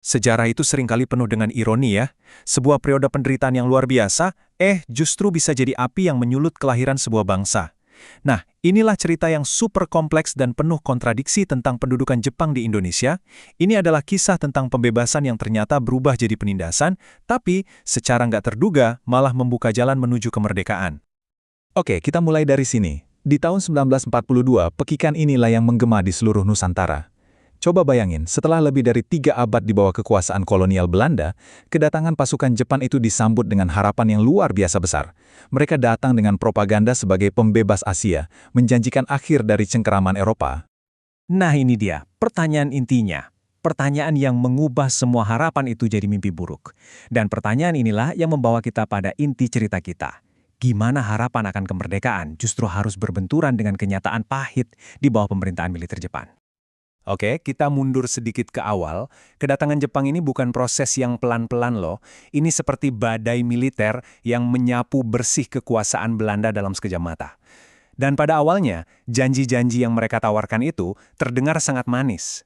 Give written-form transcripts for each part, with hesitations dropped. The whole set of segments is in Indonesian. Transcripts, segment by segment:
Sejarah itu seringkali penuh dengan ironi ya. Sebuah periode penderitaan yang luar biasa, justru bisa jadi api yang menyulut kelahiran sebuah bangsa. Nah, inilah cerita yang super kompleks dan penuh kontradiksi tentang pendudukan Jepang di Indonesia. Ini adalah kisah tentang pembebasan yang ternyata berubah jadi penindasan, tapi secara nggak terduga malah membuka jalan menuju kemerdekaan. Oke, kita mulai dari sini. Di tahun 1942, pekikan inilah yang menggema di seluruh Nusantara. Coba bayangin, setelah lebih dari 3 abad di bawah kekuasaan kolonial Belanda, kedatangan pasukan Jepang itu disambut dengan harapan yang luar biasa besar. Mereka datang dengan propaganda sebagai pembebas Asia, menjanjikan akhir dari cengkeraman Eropa. Nah ini dia, pertanyaan intinya. Pertanyaan yang mengubah semua harapan itu jadi mimpi buruk. Dan pertanyaan inilah yang membawa kita pada inti cerita kita. Gimana harapan akan kemerdekaan justru harus berbenturan dengan kenyataan pahit di bawah pemerintahan militer Jepang. Oke, kita mundur sedikit ke awal. Kedatangan Jepang ini bukan proses yang pelan-pelan loh. Ini seperti badai militer yang menyapu bersih kekuasaan Belanda dalam sekejap mata. Dan pada awalnya, janji-janji yang mereka tawarkan itu terdengar sangat manis.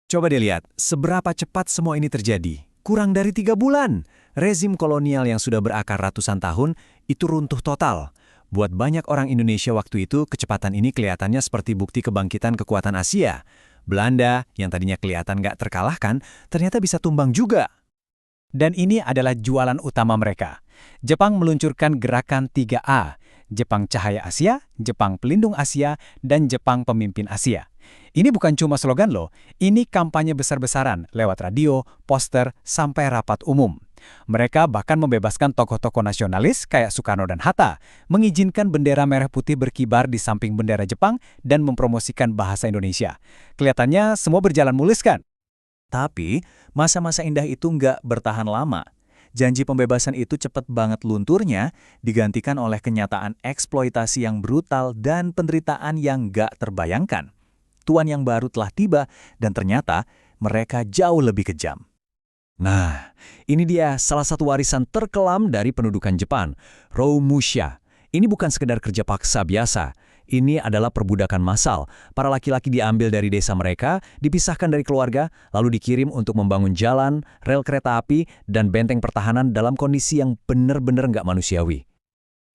Coba dilihat, seberapa cepat semua ini terjadi. Kurang dari 3 bulan. Rezim kolonial yang sudah berakar ratusan tahun itu runtuh total. Buat banyak orang Indonesia waktu itu, kecepatan ini kelihatannya seperti bukti kebangkitan kekuatan Asia. Belanda, yang tadinya kelihatan nggak terkalahkan, ternyata bisa tumbang juga. Dan ini adalah jualan utama mereka. Jepang meluncurkan gerakan 3A, Jepang Cahaya Asia, Jepang Pelindung Asia, dan Jepang Pemimpin Asia. Ini bukan cuma slogan loh, ini kampanye besar-besaran lewat radio, poster, sampai rapat umum. Mereka bahkan membebaskan tokoh-tokoh nasionalis kayak Soekarno dan Hatta, mengizinkan bendera merah putih berkibar di samping bendera Jepang dan mempromosikan bahasa Indonesia. Kelihatannya semua berjalan mulus kan? Tapi, masa-masa indah itu nggak bertahan lama. Janji pembebasan itu cepat banget lunturnya, digantikan oleh kenyataan eksploitasi yang brutal dan penderitaan yang nggak terbayangkan. Tuan yang baru telah tiba, dan ternyata mereka jauh lebih kejam. Nah, ini dia salah satu warisan terkelam dari pendudukan Jepang, Roumusha. Ini bukan sekedar kerja paksa biasa. Ini adalah perbudakan massal. Para laki-laki diambil dari desa mereka, dipisahkan dari keluarga, lalu dikirim untuk membangun jalan, rel kereta api, dan benteng pertahanan dalam kondisi yang benar-benar nggak manusiawi.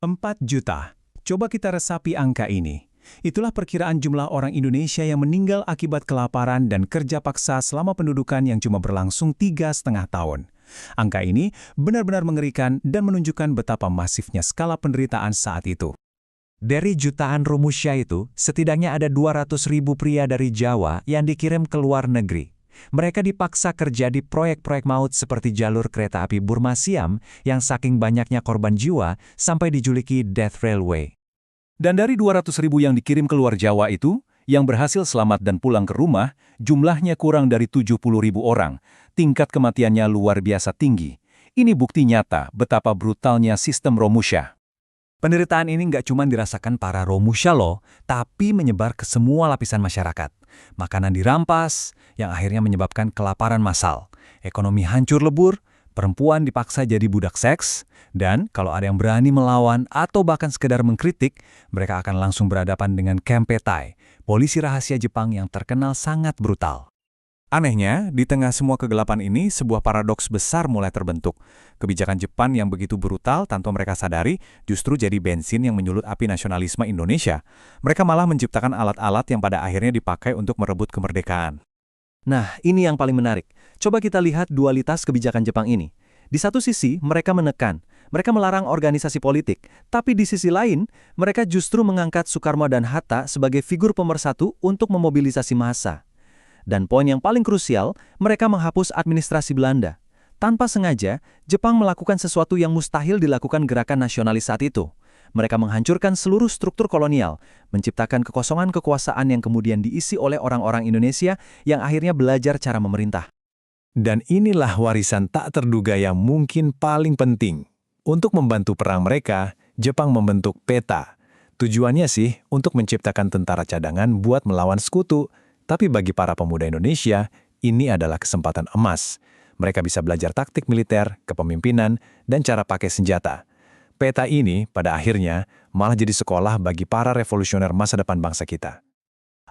4 juta. Coba kita resapi angka ini. Itulah perkiraan jumlah orang Indonesia yang meninggal akibat kelaparan dan kerja paksa selama pendudukan yang cuma berlangsung 3,5 tahun. Angka ini benar-benar mengerikan dan menunjukkan betapa masifnya skala penderitaan saat itu. Dari jutaan Roumusha itu, setidaknya ada 200.000 pria dari Jawa yang dikirim ke luar negeri. Mereka dipaksa kerja di proyek-proyek maut seperti jalur kereta api Burma Siam yang saking banyaknya korban jiwa sampai dijuluki Death Railway. Dan dari 200.000 yang dikirim ke luar Jawa itu, yang berhasil selamat dan pulang ke rumah, jumlahnya kurang dari 70.000 orang. Tingkat kematiannya luar biasa tinggi. Ini bukti nyata betapa brutalnya sistem Roumusha. Penderitaan ini nggak cuma dirasakan para Roumusha loh, tapi menyebar ke semua lapisan masyarakat. Makanan dirampas, yang akhirnya menyebabkan kelaparan massal. Ekonomi hancur lebur, perempuan dipaksa jadi budak seks, dan kalau ada yang berani melawan atau bahkan sekedar mengkritik, mereka akan langsung berhadapan dengan Kempeitai, polisi rahasia Jepang yang terkenal sangat brutal. Anehnya, di tengah semua kegelapan ini, sebuah paradoks besar mulai terbentuk. Kebijakan Jepang yang begitu brutal tanpa mereka sadari justru jadi bensin yang menyulut api nasionalisme Indonesia. Mereka malah menciptakan alat-alat yang pada akhirnya dipakai untuk merebut kemerdekaan. Nah, ini yang paling menarik. Coba kita lihat dualitas kebijakan Jepang ini. Di satu sisi, mereka menekan. Mereka melarang organisasi politik. Tapi di sisi lain, mereka justru mengangkat Soekarno dan Hatta sebagai figur pemersatu untuk memobilisasi massa. Dan poin yang paling krusial, mereka menghapus administrasi Belanda. Tanpa sengaja, Jepang melakukan sesuatu yang mustahil dilakukan gerakan nasionalis saat itu. Mereka menghancurkan seluruh struktur kolonial, menciptakan kekosongan kekuasaan yang kemudian diisi oleh orang-orang Indonesia yang akhirnya belajar cara memerintah. Dan inilah warisan tak terduga yang mungkin paling penting. Untuk membantu perang mereka, Jepang membentuk PETA. Tujuannya sih untuk menciptakan tentara cadangan buat melawan sekutu. Tapi bagi para pemuda Indonesia, ini adalah kesempatan emas. Mereka bisa belajar taktik militer, kepemimpinan, dan cara pakai senjata. PETA ini, pada akhirnya, malah jadi sekolah bagi para revolusioner masa depan bangsa kita.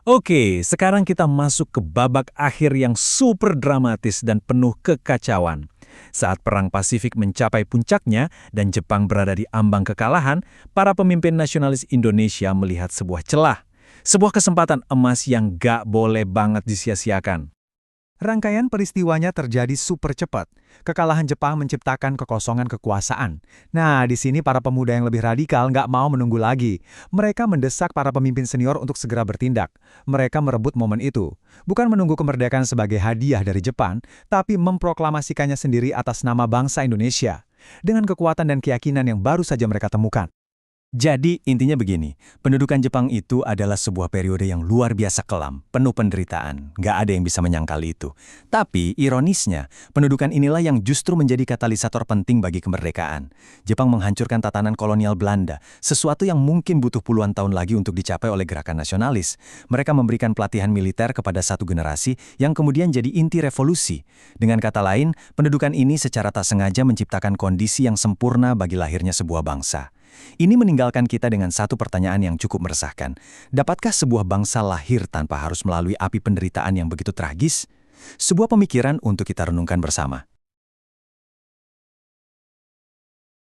Oke, sekarang kita masuk ke babak akhir yang super dramatis dan penuh kekacauan. Saat Perang Pasifik mencapai puncaknya dan Jepang berada di ambang kekalahan, para pemimpin nasionalis Indonesia melihat sebuah celah. Sebuah kesempatan emas yang gak boleh banget disia-siakan. Rangkaian peristiwanya terjadi super cepat. Kekalahan Jepang menciptakan kekosongan kekuasaan. Nah, di sini para pemuda yang lebih radikal nggak mau menunggu lagi. Mereka mendesak para pemimpin senior untuk segera bertindak. Mereka merebut momen itu. Bukan menunggu kemerdekaan sebagai hadiah dari Jepang, tapi memproklamasikannya sendiri atas nama bangsa Indonesia. Dengan kekuatan dan keyakinan yang baru saja mereka temukan. Jadi intinya begini, pendudukan Jepang itu adalah sebuah periode yang luar biasa kelam, penuh penderitaan. Nggak ada yang bisa menyangkal itu. Tapi ironisnya, pendudukan inilah yang justru menjadi katalisator penting bagi kemerdekaan. Jepang menghancurkan tatanan kolonial Belanda, sesuatu yang mungkin butuh puluhan tahun lagi untuk dicapai oleh gerakan nasionalis. Mereka memberikan pelatihan militer kepada satu generasi yang kemudian jadi inti revolusi. Dengan kata lain, pendudukan ini secara tak sengaja menciptakan kondisi yang sempurna bagi lahirnya sebuah bangsa. Ini meninggalkan kita dengan satu pertanyaan yang cukup meresahkan. Dapatkah sebuah bangsa lahir tanpa harus melalui api penderitaan yang begitu tragis? Sebuah pemikiran untuk kita renungkan bersama.